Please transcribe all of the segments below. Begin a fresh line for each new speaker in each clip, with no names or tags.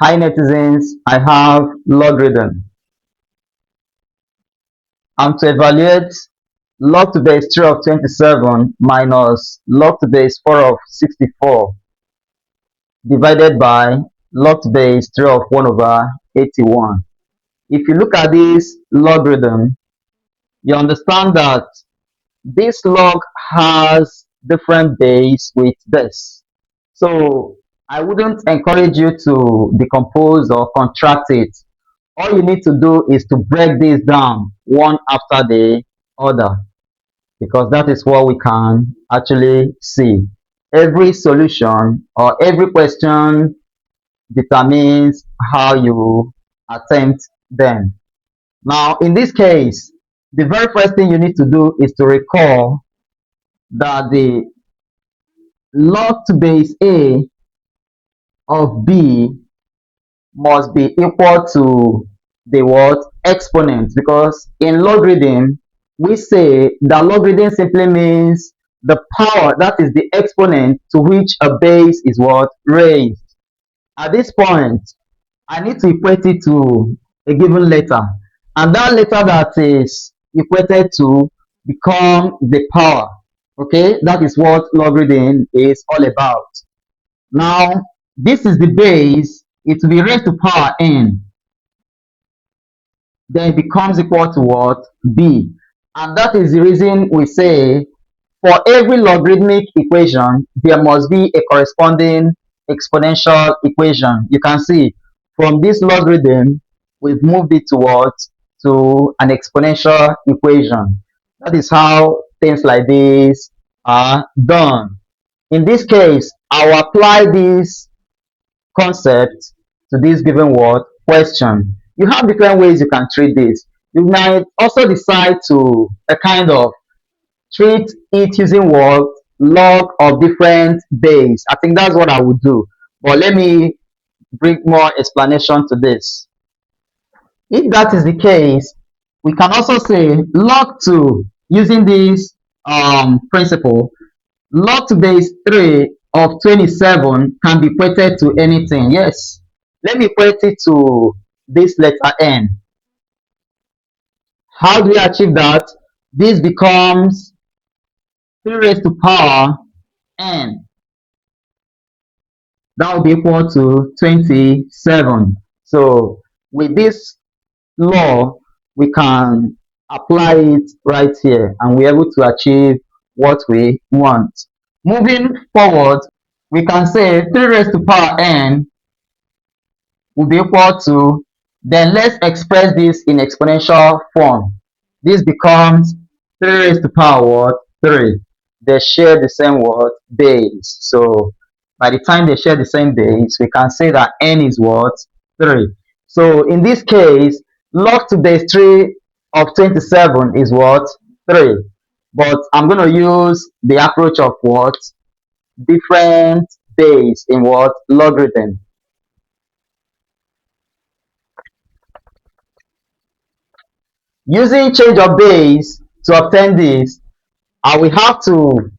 Hi netizens, I have logarithm. I'm to evaluate log to base 3 of 27 minus log to base 4 of 64 divided by log to base 3 of 1 over 81. If you look at this logarithm, you understand that this log has different base with this. So I wouldn't encourage you to decompose or contract it. All you need to do is to break this down one after the other, because that is what we can actually see. Every solution or every question determines how you attempt them. Now, in this case, the very first thing you need to do is to recall that the log to base a of b must be equal to the what exponent, because in logarithm we say that logarithm simply means the power, that is the exponent to which a base is what raised. At this point I need to equate it to a given letter, and that letter that is equated to become the power. Okay, that is what logarithm is all about. Now this is the base, it will be raised to power n, then it becomes equal to what? B. And that is the reason we say for every logarithmic equation, there must be a corresponding exponential equation. You can see from this logarithm, we've moved it towards to an exponential equation. That is how things like this are done. In this case, I'll apply this concept to this given word question. You have different ways you can treat this. You might also decide to a kind of treat it using what log of different base. I think that's what I would do. But let me bring more explanation to this. If that is the case, we can also say log 2 using this principle. Log to base 3 of 27 can be equated to anything. Yes. Let me equate it to this letter n. How do we achieve that? This becomes 3 raised to power n. That will be equal to 27. So with this law, we can apply it right here and we're able to achieve what we want. Moving forward, we can say 3 raised to power n will be equal to, then let's express this in exponential form. This becomes 3 raised to power what? 3. They share the same what? Base. So by the time they share the same base, we can say that n is what? 3. So in this case, log to base 3 of 27 is what? 3. But I'm going to use the approach of what? Different base in what? Logarithm. Using change of base to obtain this, I will have to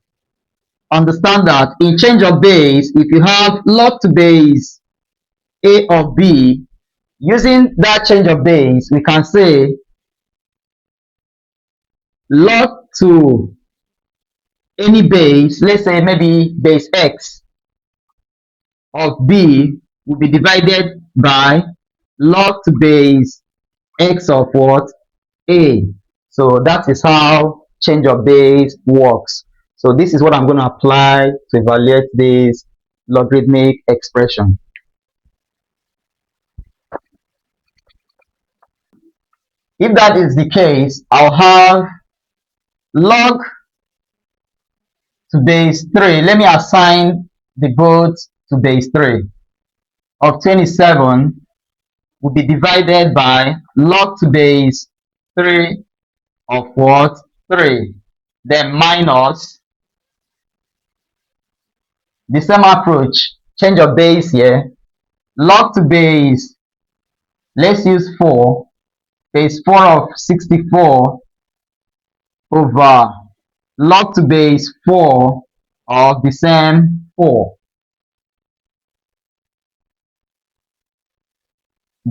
understand that in change of base, if you have log to base a of b, using that change of base, we can say log to any base, let's say maybe base x of b will be divided by log to base x of what? A. So that is how change of base works. So this is what I'm going to apply to evaluate this logarithmic expression. If that is the case, I'll have log to base 3. Let me assign the both to base 3 of 27 will be divided by log to base 3 of what? 3. Then minus the same approach, change of base here, log to base, let's use 4, base 4 of 64 over log to base 4 of the same 4.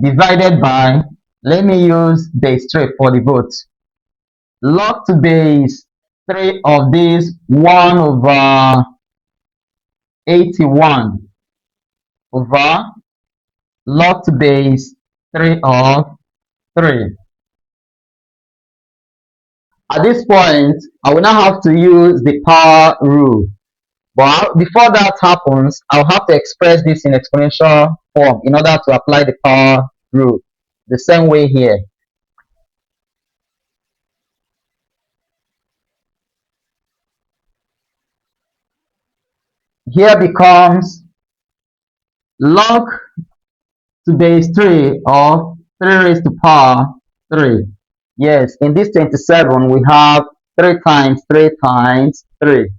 divided by, let me use base 3 for the vote. Log to base 3 of this 1 over 81 over log to base 3 of 3. At this point, I will now have to use the power rule. But before that happens, I'll have to express this in exponential form in order to apply the power rule. The same way here. Here becomes log to base 3 of 3 raised to power 3. Yes, in this 27, we have 3 times 3 times 3.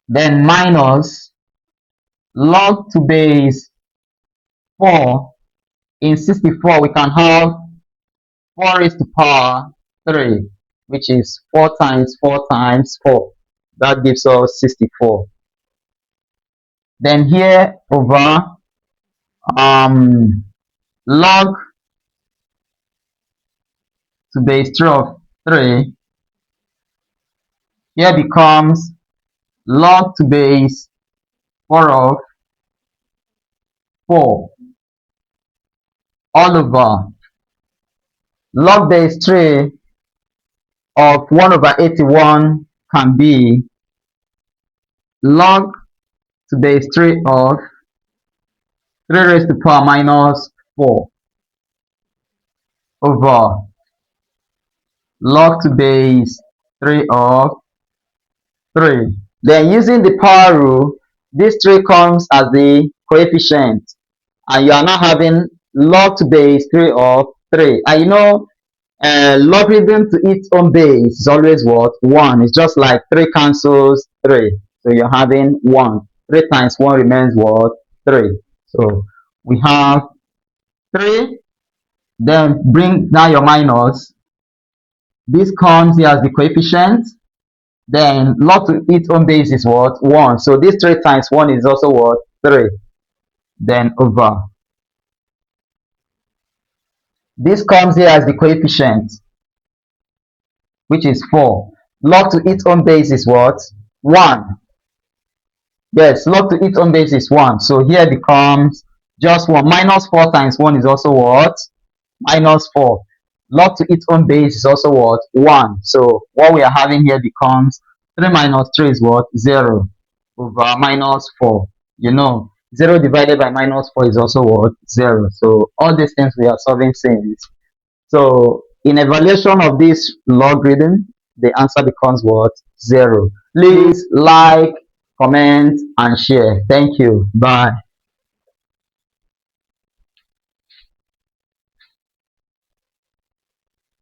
Then minus log to base 4. In 64, we can have 4 raised to power 3, which is 4 times 4 times 4. That gives us 64. Then here over log to base 3 of 3, here becomes log to base 4 of 4 all over log base 3 of 1 over 81 can be log to base 3 of 3 raised to power minus 4 over log to base 3 of 3. Then using the power rule, this 3 comes as the coefficient, and you are now having log to base 3 of 3. And you know, logarithm to its own base is always what? 1. It's just like 3 cancels 3. So you're having 1. 3 times 1 remains what? 3. So we have 3. Then bring down your minus. This comes here as the coefficient. Then log to its own base is what? 1. So this 3 times 1 is also what? 3. Then over. This comes here as the coefficient, which is 4. Log to its own base is what? 1. Yes, log to its own base is 1. So here becomes just 1. Minus 4 times 1 is also what? Minus 4. Log to its own base is also what? 1. So what we are having here becomes 3 minus 3 is what? 0 over minus 4. You know, 0 divided by minus 4 is also what? 0. So all these things we are solving since. So in evaluation of this logarithm, the answer becomes what? 0. Please like, comment, and share. Thank you. Bye.